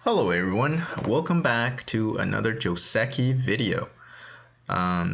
Hello everyone, welcome back to another Joseki video.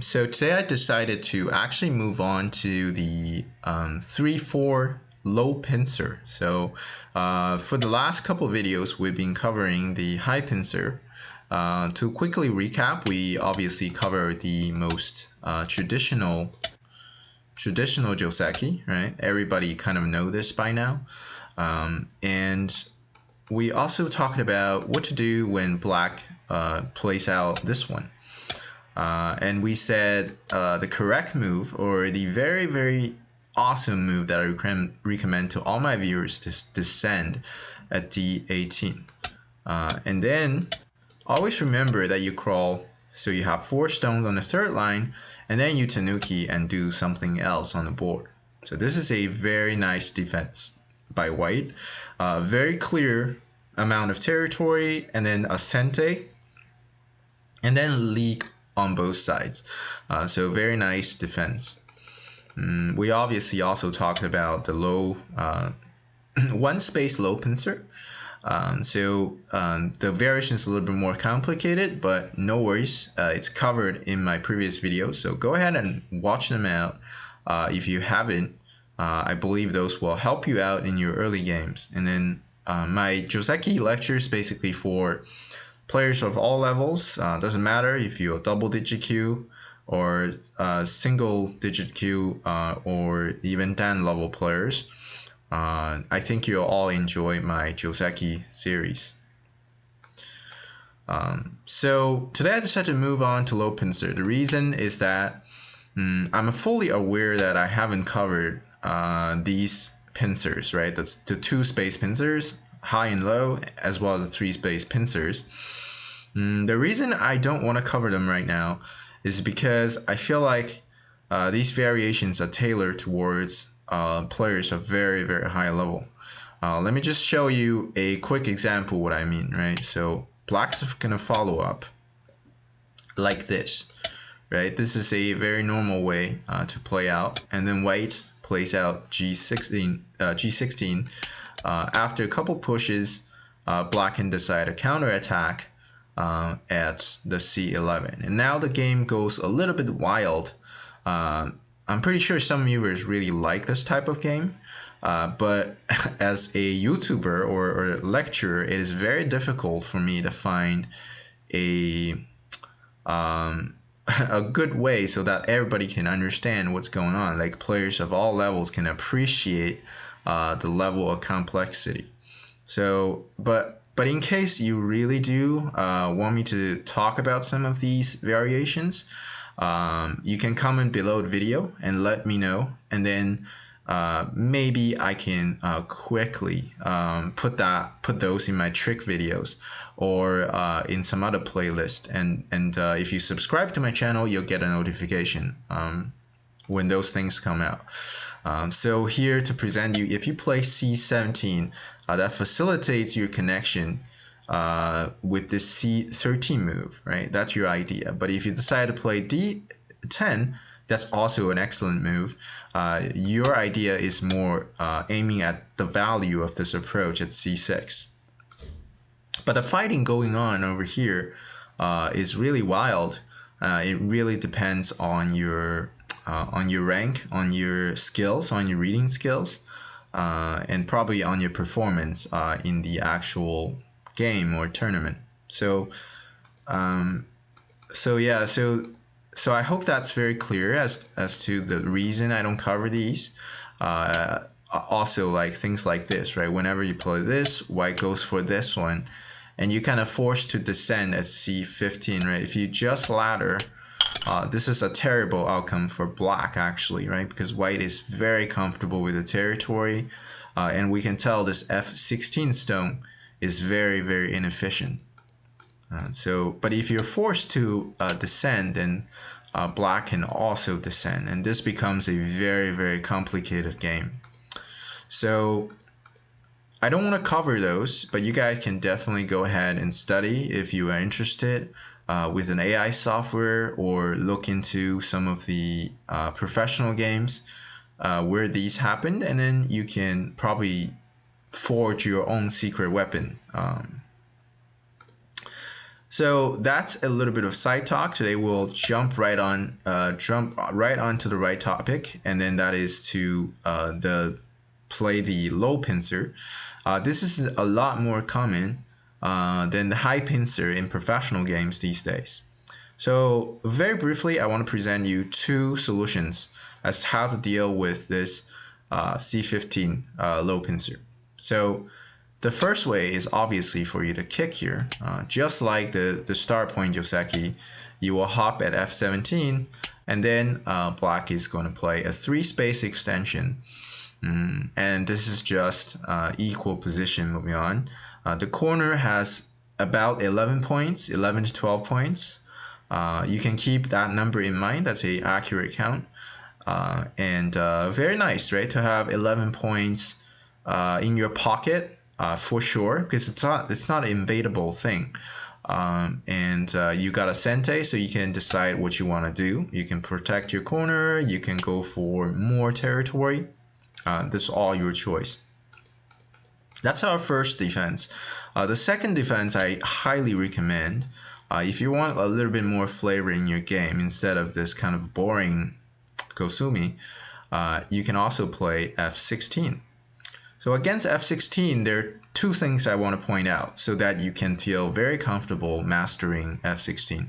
So today I decided to actually move on to the 3-4 low pincer. So for the last couple of videos we've been covering the high pincer. To quickly recap, we obviously covered the most traditional Joseki, right? Everybody kind of know this by now. And we also talked about what to do when black plays out this one. And we said the correct move, or the very, very awesome move that I recommend to all my viewers to descend at D18. And then always remember that you crawl, so you have 4 stones on the third line, and then you tanuki and do something else on the board. So this is a very nice defense by white. Very clear amount of territory, and then a sente, and then league on both sides. So very nice defense. We obviously also talked about the low, one space low pincer. The variation is a little bit more complicated, but no worries. It's covered in my previous videos, so go ahead and watch them out if you haven't. I believe those will help you out in your early games. And then my Joseki lectures basically for players of all levels. Doesn't matter if you're a double-digit Q or single-digit Q or even 10 level players. I think you'll all enjoy my Joseki series. So today I decided to move on to low pincer. The reason is that I'm fully aware that I haven't covered these pincers, right? That's the 2 space pincers, high and low, as well as the 3 space pincers. The reason I don't want to cover them right now is because I feel like these variations are tailored towards players of very, very high level. Let me just show you a quick example what I mean, right? So black's gonna follow up like this, right? This is a very normal way to play out, and then white plays out G16. After a couple pushes, black can decide a counterattack at the C11, and now the game goes a little bit wild. I'm pretty sure some viewers really like this type of game, but as a YouTuber or lecturer, it is very difficult for me to find a a good way so that everybody can understand what's going on. Like players of all levels can appreciate the level of complexity. So, but in case you really do want me to talk about some of these variations, you can comment below the video and let me know, and then maybe I can quickly put those in my trick videos or in some other playlist. And if you subscribe to my channel, you'll get a notification when those things come out. So here to present you, if you play C17, that facilitates your connection with this C13 move, right? That's your idea. But if you decide to play D10, that's also an excellent move. Your idea is more aiming at the value of this approach at C6. But the fighting going on over here is really wild. It really depends on your rank, on your skills, on your reading skills, and probably on your performance in the actual game or tournament. So I hope that's very clear as to the reason I don't cover these. Also, like things like this, right? Whenever you play this, white goes for this one, and you kind of forced to descend at C15, right? If you just ladder, this is a terrible outcome for black actually, right? Because white is very comfortable with the territory, and we can tell this F16 stone is very, very inefficient. But if you're forced to descend, then black can also descend, and this becomes a very, very complicated game. So I don't want to cover those, but you guys can definitely go ahead and study if you are interested with an AI software, or look into some of the professional games where these happened, and then you can probably forge your own secret weapon So that's a little bit of side talk. Today we'll jump right onto the right topic, and then that is to play the low pincer. This is a lot more common than the high pincer in professional games these days. So very briefly, I want to present you two solutions as to how to deal with this C15 low pincer. So the first way is obviously for you to kick here. Just like the start point Joseki, you will hop at F17, and then black is going to play a 3-space extension. And this is just equal position moving on. The corner has about 11 points, 11 to 12 points. You can keep that number in mind. That's an accurate count. And very nice, right? To have 11 points in your pocket. For sure, because it's not an invadable thing. And you got a sente, so you can decide what you want to do. You can protect your corner, you can go for more territory. This is all your choice. That's our first defense. The second defense I highly recommend. If you want a little bit more flavor in your game instead of this kind of boring Kosumi, you can also play F16. So against F16, there are two things I want to point out so that you can feel very comfortable mastering F16.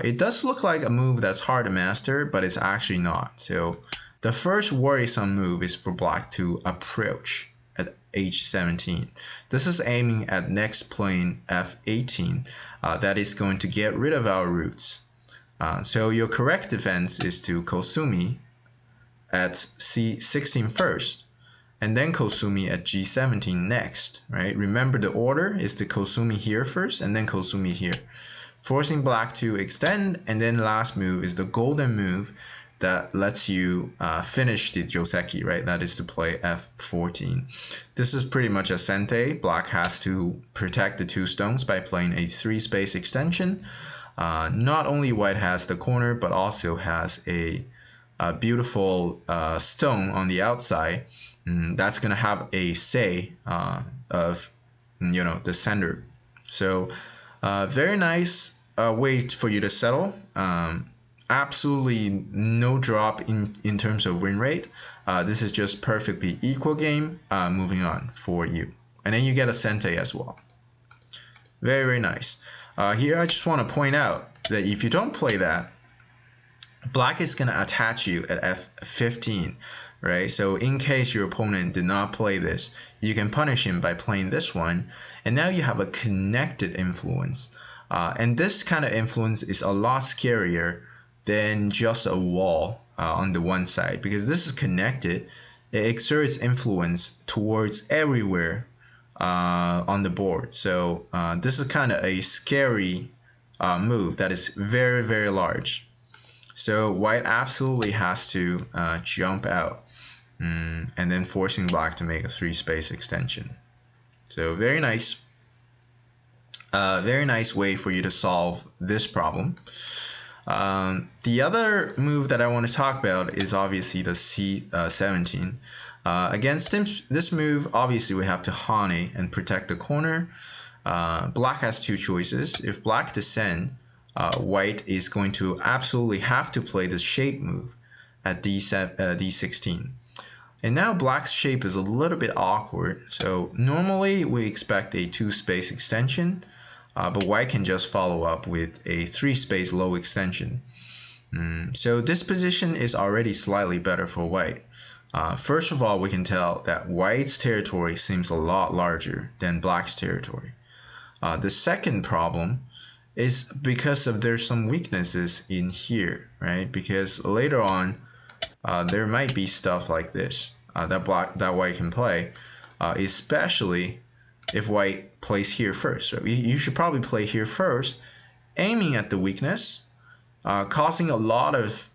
It does look like a move that's hard to master, but it's actually not. So the first worrisome move is for black to approach at H17. This is aiming at next plane F18. That is going to get rid of our roots. So your correct defense is to Kosumi at C16 first, and then Kosumi at G17 next, right? Remember the order is the Kosumi here first and then Kosumi here. Forcing black to extend, and then last move is the golden move that lets you finish the Joseki, right? That is to play F14. This is pretty much a sente. Black has to protect the two stones by playing a 3-space extension. Not only white has the corner, but also has a beautiful stone on the outside. That's gonna have a say of the center. So very nice way for you to settle. Absolutely no drop in terms of win rate. This is just perfectly equal game. Moving on for you, and then you get a sente as well. Very, very nice. Here I just want to point out that if you don't play that, black is going to attach you at F15, right? So in case your opponent did not play this, you can punish him by playing this one, and now you have a connected influence. And this kind of influence is a lot scarier than just a wall on the one side, because this is connected. It exerts influence towards everywhere on the board. So this is kind of a scary move that is very, very large. So white absolutely has to jump out, and then forcing black to make a 3-space extension. So very nice way for you to solve this problem. The other move that I want to talk about is obviously the C17. Against this move, obviously we have to hane and protect the corner. Black has two choices. If black descend, white is going to absolutely have to play the shape move at D16. And now black's shape is a little bit awkward. So normally we expect a 2-space extension, but white can just follow up with a 3-space low extension. So this position is already slightly better for white. First of all, we can tell that white's territory seems a lot larger than black's territory. The second problem is because there's some weaknesses in here, right? Because later on, there might be stuff like this that white can play, especially if white plays here first. So you should probably play here first, aiming at the weakness, causing a lot of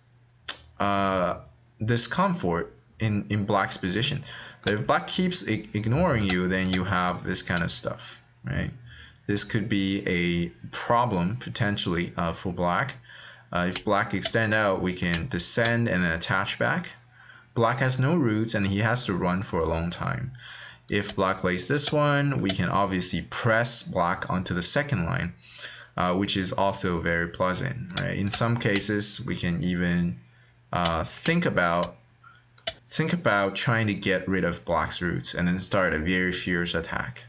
discomfort in black's position. But if black keeps ignoring you, then you have this kind of stuff, right? This could be a problem potentially for black. If black extend out, we can descend and then attach back. Black has no roots and he has to run for a long time. If black plays this one, we can obviously press black onto the second line. which is also very pleasant, right? In some cases, we can even think about trying to get rid of black's roots and then start a very fierce attack.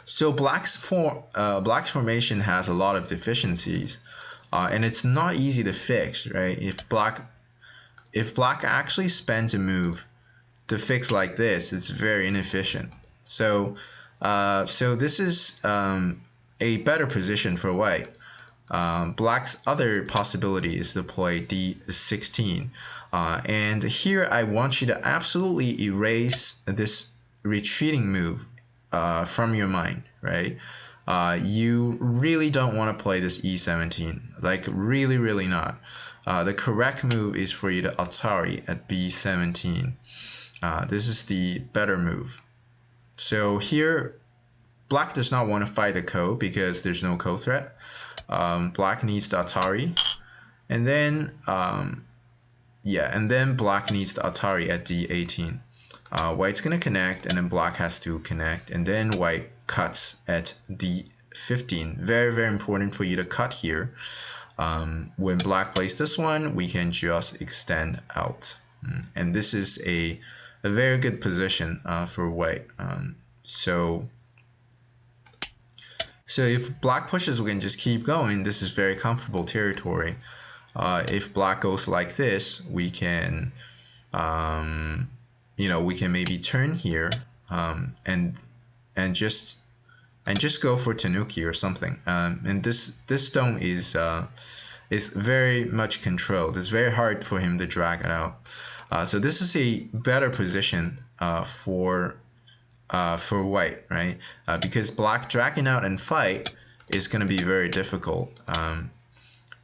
So black's formation has a lot of deficiencies, and it's not easy to fix, right? If black actually spends a move to fix like this, it's very inefficient. So this is a better position for white. Black's other possibility is to play d16, and here I want you to absolutely erase this retreating move from your mind, right? You really don't want to play this e17, like really not. The correct move is for you to Atari at b17. This is the better move. So here, black does not want to fight the ko because there's no ko threat. Black needs the Atari, and then black needs the Atari at d18. White's gonna connect, and then black has to connect, and then white cuts at d15. Very important for you to cut here. When black plays this one, we can just extend out, and this is a very good position for white. So if black pushes, we can just keep going. This is very comfortable territory. If black goes like this, we can, we can maybe turn here and just go for Tanuki or something. And this stone is very much controlled. It's very hard for him to drag it out. So this is a better position for white, right? Because black dragging out and fight is going to be very difficult.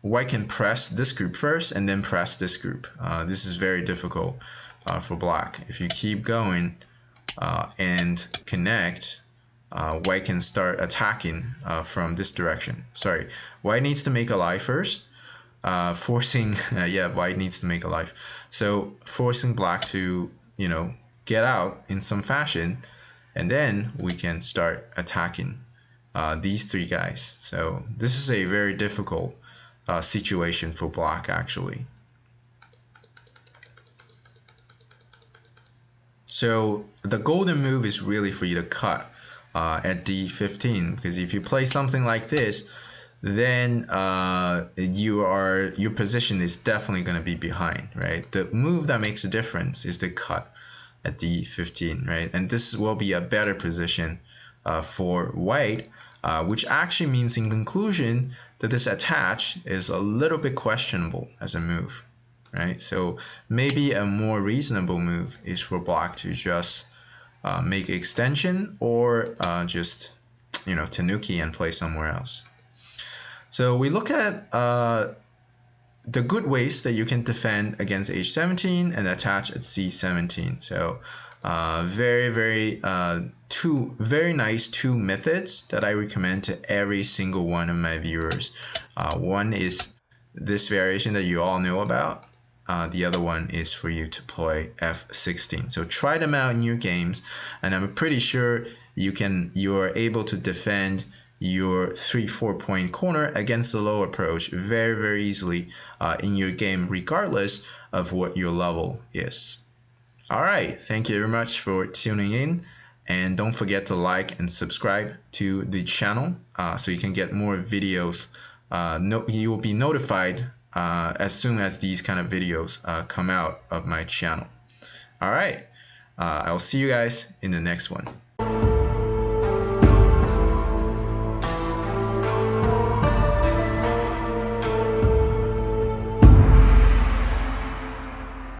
White can press this group first and then press this group. This is very difficult for black. If you keep going and connect, white can start attacking from this direction. Sorry, white needs to make a life first. Forcing, white needs to make a life. So forcing black to, get out in some fashion, and then we can start attacking these three guys. So this is a very difficult situation for black, actually. So the golden move is really for you to cut at d15, because if you play something like this, then your position is definitely going to be behind, right? The move that makes a difference is the cut at d15, right? And this will be a better position for white, which actually means in conclusion that this attach is a little bit questionable as a move, right? So maybe a more reasonable move is for black to just make extension, or just Tanuki and play somewhere else. So we look at the good ways that you can defend against h17 and attach at c17. So very nice two methods that I recommend to every single one of my viewers. One is this variation that you all know about. The other one is for you to play f16. So try them out in your games, and I'm pretty sure you are able to defend your 3-4 point corner against the low approach very easily in your game, regardless of what your level is. All right, thank you very much for tuning in, and don't forget to like and subscribe to the channel so you can get more videos. You will be notified as soon as these kind of videos come out of my channel. All right, I'll see you guys in the next one.